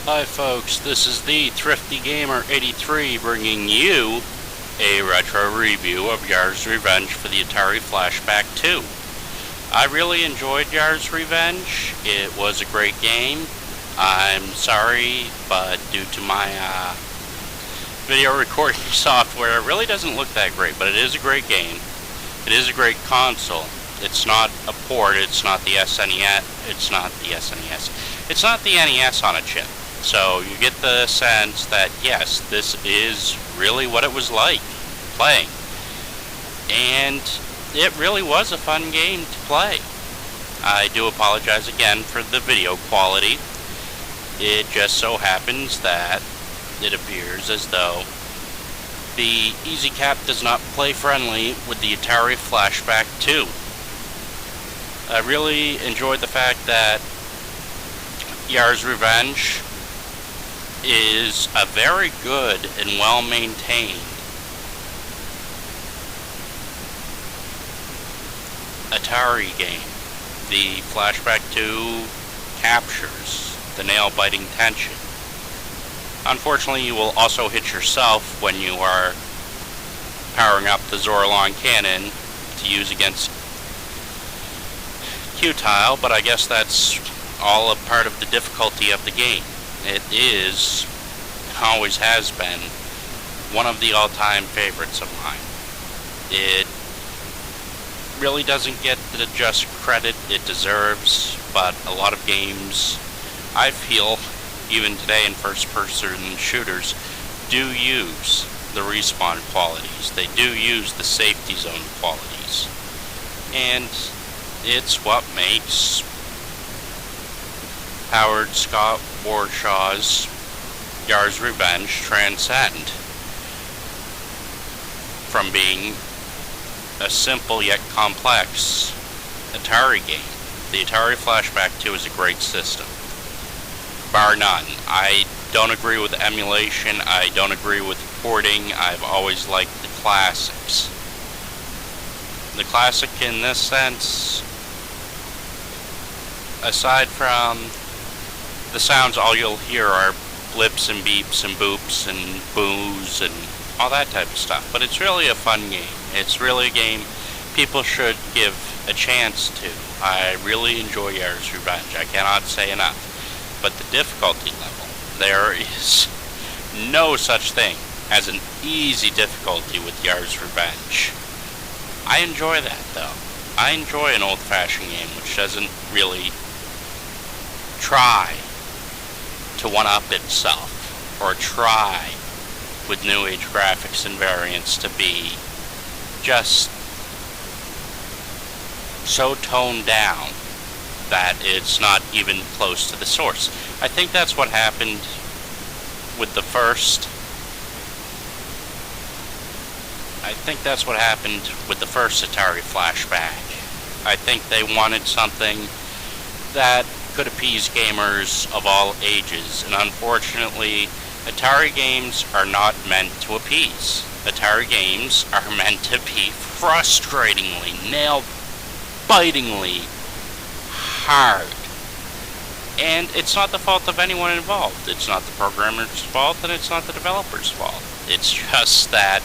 Hi folks, this is the Thrifty Gamer 83 bringing you a retro review of Yars' Revenge for the Atari Flashback 2. I really enjoyed Yars' Revenge. It was a great game. I'm sorry, but due to my video recording software, it really doesn't look that great, but it is a great game. It is a great console. It's not a port, it's not the SNES, it's not the NES on a chip. So you get the sense that yes, this is really what it was like playing. And it really was a fun game to play. I do apologize again for the video quality. It just so happens that it appears as though the EasyCap does not play friendly with the Atari Flashback 2. I really enjoyed the fact that Yars' Revenge is a very good and well-maintained Atari game. The Flashback 2 captures the nail-biting tension. Unfortunately, you will also hit yourself when you are powering up the Zorlon cannon to use against Q-Tile, but I guess that's all a part of the difficulty of the game. It is, always has been, one of the all-time favorites of mine. It really doesn't get the just credit it deserves, but a lot of games, I feel, even today in first-person shooters, do use the respawn qualities. They do use the safety zone qualities. And it's what makes Howard Scott Warshaw's Yars' Revenge transcend from being a simple yet complex Atari game. The Atari Flashback 2 is a great system, bar none. I don't agree with emulation, I don't agree with porting. I've always liked the classics. The classic in this sense, aside from the sounds, all you'll hear are blips and beeps and boops and boos and all that type of stuff. But it's really a fun game. It's really a game people should give a chance to. I really enjoy Yars' Revenge. I cannot say enough. But the difficulty level, there is no such thing as an easy difficulty with Yars' Revenge. I enjoy that, though. I enjoy an old-fashioned game which doesn't really try to one-up itself, or try with new age graphics and variants to be just so toned down that it's not even close to the source. I think that's what happened with the first Atari Flashback. I think they wanted something that could appease gamers of all ages, and unfortunately, Atari games are not meant to appease. Atari games are meant to be frustratingly, nail-bitingly hard. And it's not the fault of anyone involved. It's not the programmer's fault, and it's not the developer's fault. It's just that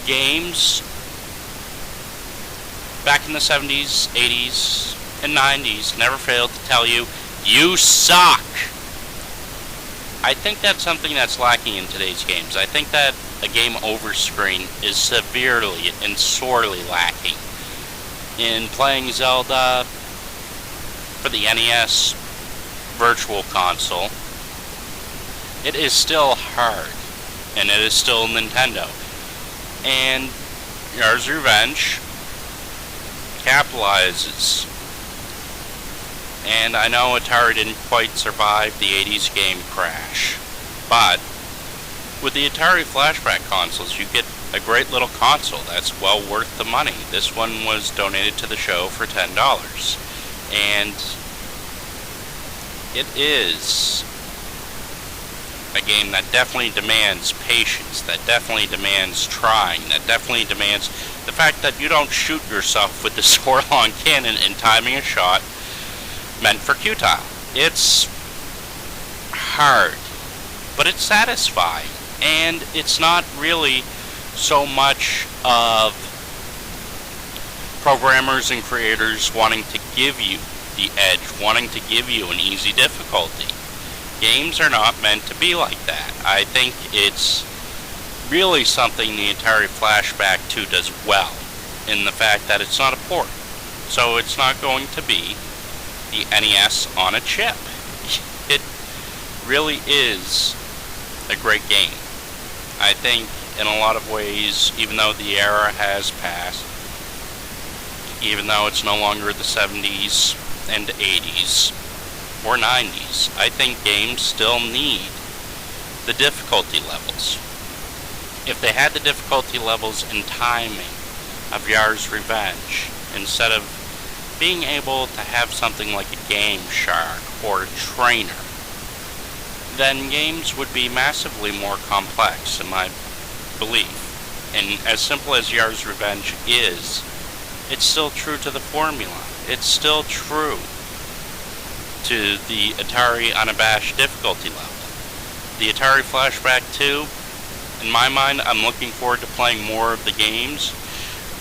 games back in the 70s, 80s, and 90s never failed to tell you, you suck! I think that's something that's lacking in today's games. I think that a game over screen is severely and sorely lacking. In playing Zelda for the NES Virtual Console, it is still hard, and it is still Nintendo. And Yars' Revenge capitalizes. And I know Atari didn't quite survive the 80s game crash, but with the Atari Flashback consoles, you get a great little console that's well worth the money. This one was donated to the show for $10, and it is a game that definitely demands patience, that definitely demands trying, that definitely demands the fact that you don't shoot yourself with the Zorlon cannon and timing a shot meant for Q-Tile. It's hard, but it's satisfying. And it's not really so much of programmers and creators wanting to give you the edge, wanting to give you an easy difficulty. Games are not meant to be like that. I think it's really something the Atari Flashback 2 does well, in the fact that it's not a port. So it's not going to be the NES on a chip. It really is a great game. I think in a lot of ways, even though the era has passed, even though it's no longer the 70s and 80s or 90s, I think games still need the difficulty levels. If they had the difficulty levels and timing of Yar's Revenge, instead of being able to have something like a Game Shark or a Trainer, then games would be massively more complex, in my belief. And as simple as Yar's Revenge is, it's still true to the formula. It's still true to the Atari unabashed difficulty level. The Atari Flashback 2, in my mind, I'm looking forward to playing more of the games.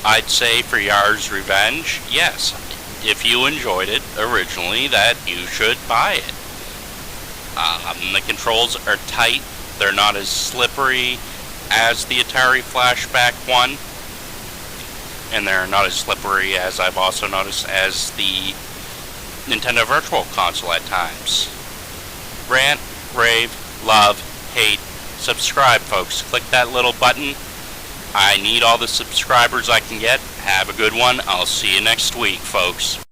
I'd say for Yar's Revenge, yes, if you enjoyed it originally, that you should buy it. The controls are tight. They're not as slippery as the Atari Flashback 1. And they're not as slippery, as I've also noticed, as the Nintendo Virtual Console at times. Rant, rave, love, hate, subscribe, folks. Click that little button. I need all the subscribers I can get. Have a good one. I'll see you next week, folks.